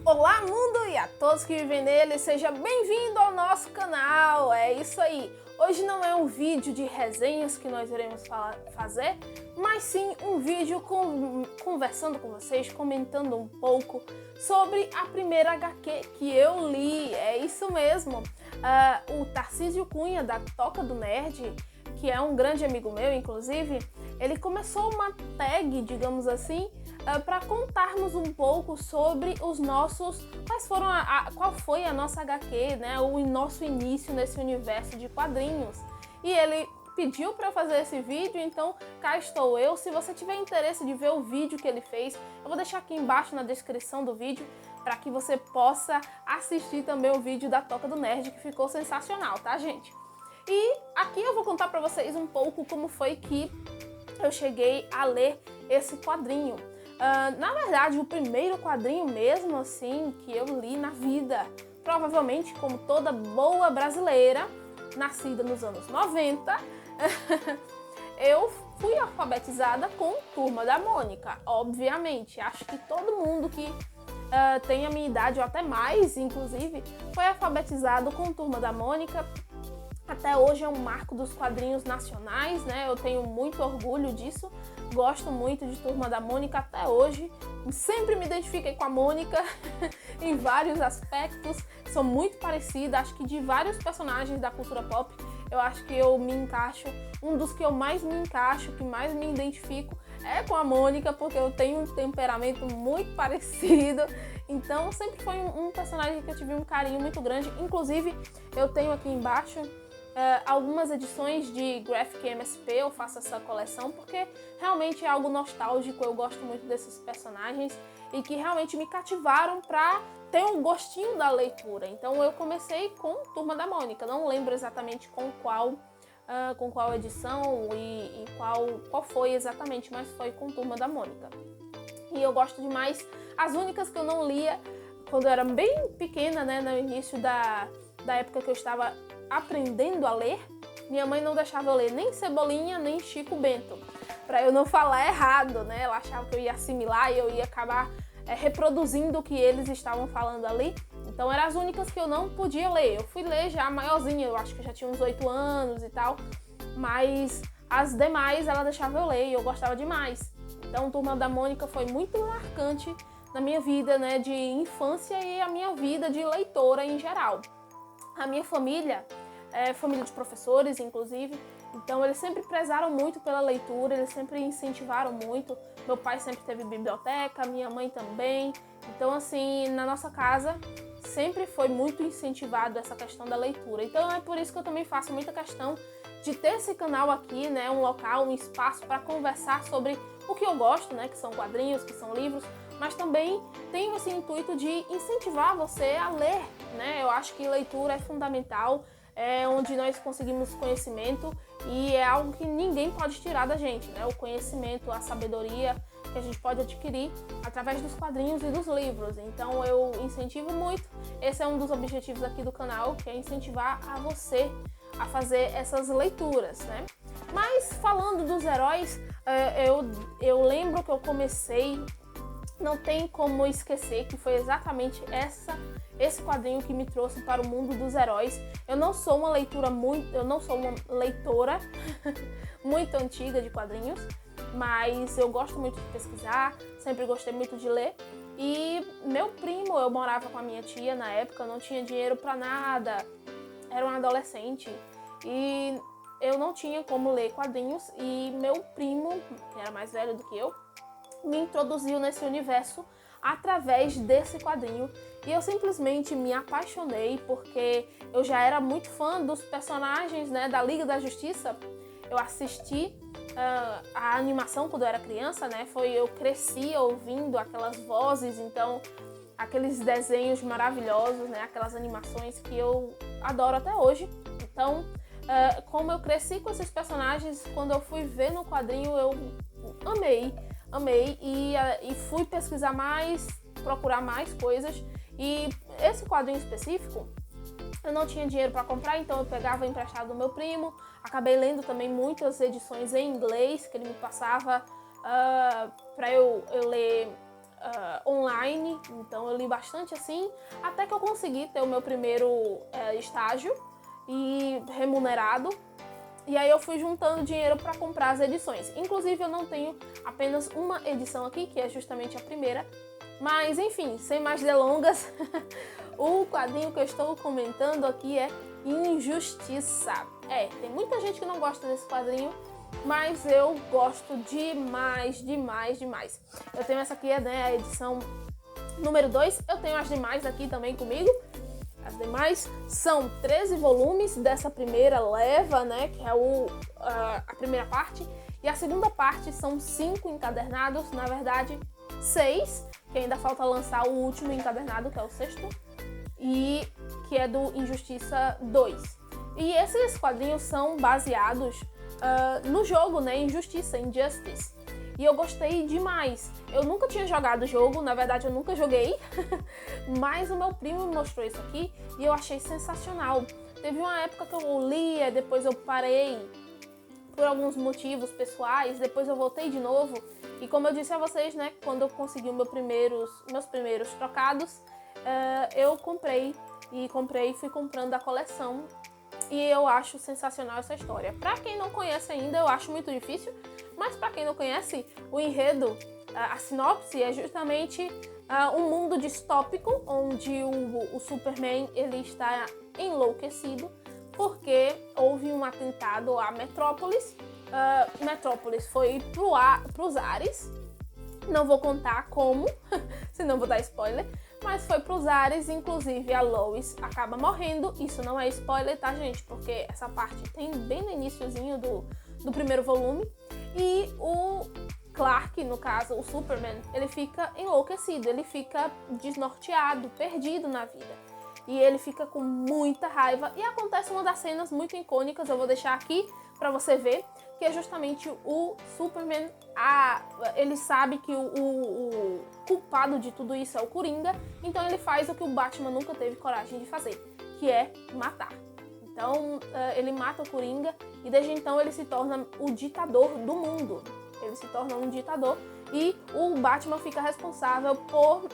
Olá, mundo, e a todos que vivem nele, seja bem-vindo ao nosso canal. É isso aí. Hoje não é um vídeo de resenhas que nós iremos fazer, mas sim um vídeo conversando com vocês, comentando um pouco sobre a primeira HQ que eu li. É isso mesmo. O Tarcísio Cunha, da Toca do Nerd, que é um grande amigo meu, inclusive, ele começou uma tag, digamos assim, para contarmos um pouco sobre os nossos, qual foi a nossa HQ, né, o nosso início nesse universo de quadrinhos. E ele pediu para eu fazer esse vídeo, então cá estou eu. Se você tiver interesse de ver o vídeo que ele fez, eu vou deixar aqui embaixo na descrição do vídeo para que você possa assistir também o vídeo da Toca do Nerd, que ficou sensacional, tá, gente? E aqui eu vou contar para vocês um pouco como foi que eu cheguei a ler esse quadrinho. Na verdade, o primeiro quadrinho mesmo, assim, que eu li na vida, provavelmente como toda boa brasileira, nascida nos anos 90, eu fui alfabetizada com Turma da Mônica, obviamente. Acho que todo mundo que tem a minha idade, ou até mais, inclusive, foi alfabetizado com Turma da Mônica. Até hoje é um marco dos quadrinhos nacionais, né? Eu tenho muito orgulho disso. Gosto muito de Turma da Mônica até hoje. Sempre me identifiquei com a Mônica em vários aspectos. Sou muito parecida, acho que de vários personagens da cultura pop, eu acho que eu me encaixo. Um dos que eu mais me encaixo, que mais me identifico, é com a Mônica, porque eu tenho um temperamento muito parecido. Então sempre foi um personagem que eu tive um carinho muito grande. Inclusive, eu tenho aqui embaixo algumas edições de Graphic MSP. Eu faço essa coleção porque realmente é algo nostálgico. Eu gosto muito desses personagens e que realmente me cativaram para ter um gostinho da leitura. Então eu comecei com Turma da Mônica. Não lembro exatamente com qual edição e qual foi exatamente, mas foi com Turma da Mônica. E eu gosto demais. As únicas que eu não lia quando eu era bem pequena, né, no início da época que eu estava aprendendo a ler, minha mãe não deixava eu ler nem Cebolinha, nem Chico Bento, para eu não falar errado, né? Ela achava que eu ia assimilar e eu ia acabar reproduzindo o que eles estavam falando ali. Então eram as únicas que eu não podia ler. Eu fui ler já maiorzinha, eu acho que eu já tinha uns 8 anos e tal, mas as demais ela deixava eu ler e eu gostava demais. Então Turma da Mônica foi muito marcante na minha vida, né, de infância e a minha vida de leitora em geral. A minha família família de professores, inclusive, então eles sempre prezaram muito pela leitura, eles sempre incentivaram muito. Meu pai sempre teve biblioteca, minha mãe também. Então, assim, na nossa casa sempre foi muito incentivado essa questão da leitura. Então é por isso que eu também faço muita questão de ter esse canal aqui, né, um local, um espaço para conversar sobre o que eu gosto, né, que são quadrinhos, que são livros, mas também tenho esse intuito de incentivar você a ler, né? Eu acho que leitura é fundamental, é onde nós conseguimos conhecimento e é algo que ninguém pode tirar da gente, né? O conhecimento, a sabedoria que a gente pode adquirir através dos quadrinhos e dos livros. Então eu incentivo muito, esse é um dos objetivos aqui do canal, que é incentivar a você a fazer essas leituras, né? Mas falando dos heróis, eu lembro que eu comecei, não tem como esquecer que foi exatamente esse quadrinho que me trouxe para o mundo dos heróis. Eu não sou uma leitora muito antiga de quadrinhos, mas eu gosto muito de pesquisar, sempre gostei muito de ler. E meu primo, eu morava com a minha tia na época, eu não tinha dinheiro para nada, era uma adolescente e eu não tinha como ler quadrinhos, e meu primo, que era mais velho do que eu, me introduziu nesse universo através desse quadrinho e eu simplesmente me apaixonei, porque eu já era muito fã dos personagens, né, da Liga da Justiça. Eu assisti a animação quando eu era criança, né? Eu cresci ouvindo aquelas vozes, então aqueles desenhos maravilhosos, né? Aquelas animações que eu adoro até hoje. Então, como eu cresci com esses personagens, quando eu fui ver no quadrinho, eu amei e fui pesquisar mais, procurar mais coisas. E esse quadrinho específico eu não tinha dinheiro para comprar, então eu pegava emprestado do meu primo. Acabei lendo também muitas edições em inglês que ele me passava para eu ler online, então eu li bastante assim, até que eu consegui ter o meu primeiro estágio e remunerado. E aí eu fui juntando dinheiro para comprar as edições. Inclusive eu não tenho apenas uma edição aqui, que é justamente a primeira. Mas enfim, sem mais delongas, o quadrinho que eu estou comentando aqui é Injustiça. Tem muita gente que não gosta desse quadrinho, mas eu gosto demais, demais, demais. Eu tenho essa aqui, né, a edição número 2. Eu tenho as demais aqui também comigo. As demais são 13 volumes dessa primeira leva, né, que é a primeira parte. E a segunda parte são 5 encadernados, na verdade 6, que ainda falta lançar o último encadernado, que é o 6º, e que é do Injustiça 2. E esses quadrinhos são baseados no jogo, né, Injustiça, Injustice. E eu gostei demais. Eu nunca tinha jogado o jogo, na verdade eu nunca joguei, mas o meu primo me mostrou isso aqui e eu achei sensacional. Teve uma época que eu lia, depois eu parei por alguns motivos pessoais, depois eu voltei de novo. E como eu disse a vocês, né, quando eu consegui meus primeiros trocados, eu comprei e fui comprando a coleção. E eu acho sensacional essa história. Pra quem não conhece ainda, eu acho muito difícil, mas pra quem não conhece, o enredo, a sinopse é justamente um mundo distópico, onde o Superman ele está enlouquecido porque houve um atentado a Metrópolis. Metrópolis foi pros ares. Não vou contar como, senão vou dar spoiler. Mas foi pros ares, inclusive a Lois acaba morrendo. Isso não é spoiler, tá, gente? Porque essa parte tem bem no iniciozinho do primeiro volume. E o Clark, no caso, o Superman, ele fica enlouquecido, ele fica desnorteado, perdido na vida. E ele fica com muita raiva. E acontece uma das cenas muito icônicas, eu vou deixar aqui pra você ver, que é justamente o Superman, ele sabe que o culpado de tudo isso é o Coringa, então ele faz o que o Batman nunca teve coragem de fazer, que é matar. Então ele mata o Coringa e desde então ele se torna o ditador do mundo. Ele se torna um ditador e o Batman fica responsável por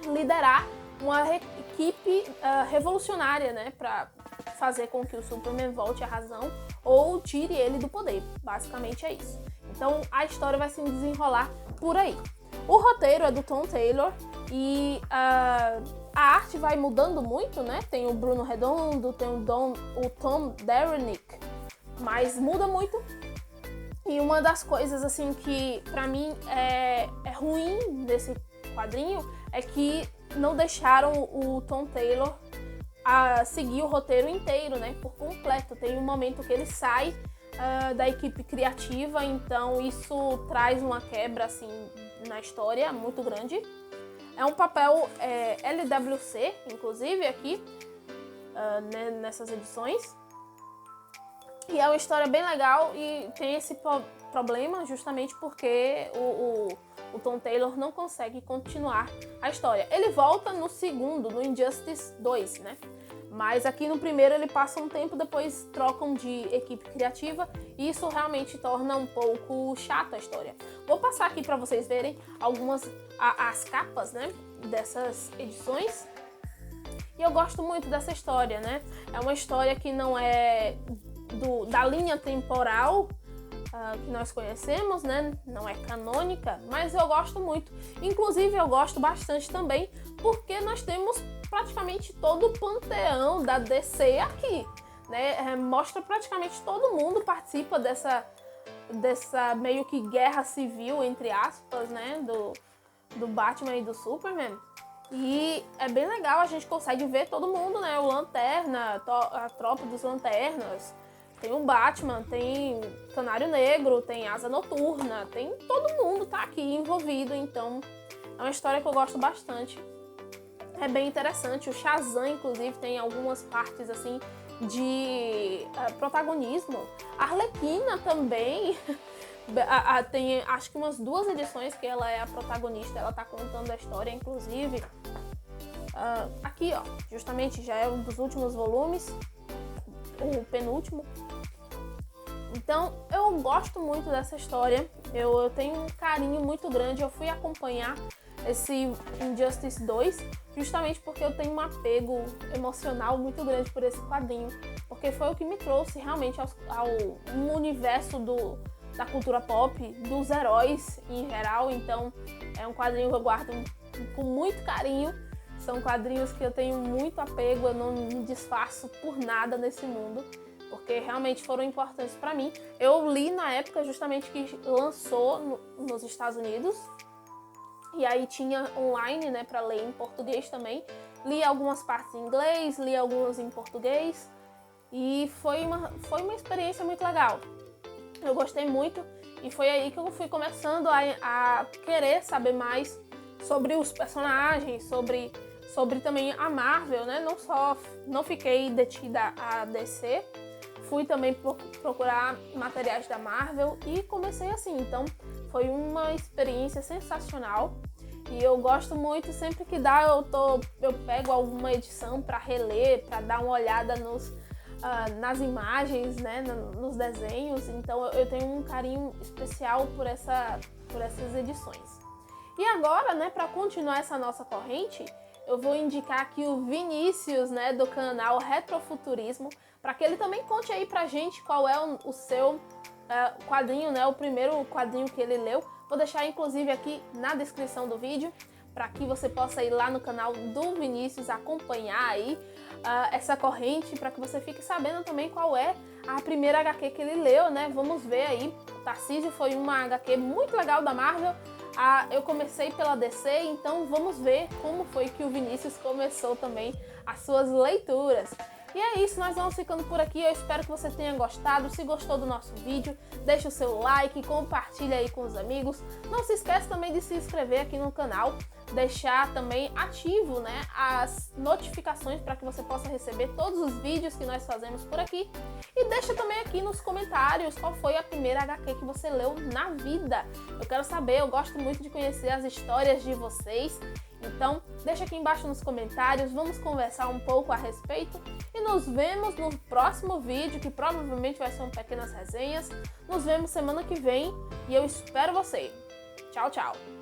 liderar uma equipe revolucionária, né, para fazer com que o Superman volte à razão ou tire ele do poder. Basicamente é isso. Então a história vai se desenrolar por aí. O roteiro é do Tom Taylor e a arte vai mudando muito, né? Tem o Bruno Redondo, tem o Tom Derenick, mas muda muito. E uma das coisas assim que pra mim é ruim desse quadrinho é que não deixaram o Tom Taylor seguir o roteiro inteiro, né, por completo. Tem um momento que ele sai da equipe criativa, então isso traz uma quebra assim na história muito grande. É um papel LWC, inclusive, aqui nessas edições. E é uma história bem legal e tem esse problema justamente porque o Tom Taylor não consegue continuar a história. Ele volta no segundo, no Injustice 2, né? Mas aqui no primeiro ele passa um tempo, depois trocam de equipe criativa e isso realmente torna um pouco chata a história. Vou passar aqui para vocês verem algumas as capas, né, dessas edições. E eu gosto muito dessa história, né? É uma história que não é da linha temporal que nós conhecemos, né? Não é canônica, mas eu gosto muito. Inclusive eu gosto bastante também porque nós temos praticamente todo o panteão da DC aqui, né? Mostra praticamente todo mundo participa dessa meio que guerra civil, entre aspas, né? Do Batman e do Superman. E é bem legal, a gente consegue ver todo mundo, né? O Lanterna, a tropa dos Lanternas, tem o Batman, tem Canário Negro, tem Asa Noturna, tem todo mundo tá aqui envolvido, então é uma história que eu gosto bastante. É bem interessante, o Shazam, inclusive, tem algumas partes, assim, de protagonismo. A Arlequina também, tem acho que umas 2 edições que ela é a protagonista, ela tá contando a história, inclusive. Aqui, ó, justamente já é um dos últimos volumes, o penúltimo. Então, eu gosto muito dessa história, eu tenho um carinho muito grande, eu fui acompanhar esse Injustice 2, justamente porque eu tenho um apego emocional muito grande por esse quadrinho, porque foi o que me trouxe realmente ao universo da cultura pop, dos heróis em geral. Então é um quadrinho que eu guardo com muito carinho, são quadrinhos que eu tenho muito apego, eu não me disfarço por nada nesse mundo, porque realmente foram importantes para mim. Eu li na época justamente que lançou nos Estados Unidos, e aí tinha online, né, para ler em português também. Li algumas partes em inglês, li algumas em português, e foi uma experiência muito legal. Eu gostei muito, e foi aí que eu fui começando a querer saber mais sobre os personagens, sobre também a Marvel, né? Não fiquei detida a DC, fui também procurar materiais da Marvel e comecei assim. Então foi uma experiência sensacional e eu gosto muito, sempre que dá eu pego alguma edição para reler, para dar uma olhada nas imagens, né, nos desenhos. Então eu tenho um carinho especial por essas edições. E agora, né, para continuar essa nossa corrente, eu vou indicar aqui o Vinícius, né, do canal Retrofuturismo, para que ele também conte aí pra gente qual é o seu quadrinho, né, o primeiro quadrinho que ele leu. Vou deixar inclusive aqui na descrição do vídeo, para que você possa ir lá no canal do Vinícius acompanhar aí essa corrente, para que você fique sabendo também qual é a primeira HQ que ele leu, né? Vamos ver aí. O Tarcísio foi uma HQ muito legal da Marvel. Eu comecei pela DC, então vamos ver como foi que o Vinícius começou também as suas leituras. E é isso, nós vamos ficando por aqui. Eu espero que você tenha gostado. Se gostou do nosso vídeo, deixa o seu like, compartilha aí com os amigos. Não se esqueça também de se inscrever aqui no canal, deixar também ativo, né, as notificações para que você possa receber todos os vídeos que nós fazemos por aqui. E deixa também aqui nos comentários qual foi a primeira HQ que você leu na vida. Eu quero saber, eu gosto muito de conhecer as histórias de vocês. Então, deixa aqui embaixo nos comentários, vamos conversar um pouco a respeito e nos vemos no próximo vídeo, que provavelmente vai ser um Pequenas Resenhas. Nos vemos semana que vem e eu espero você. Tchau, tchau!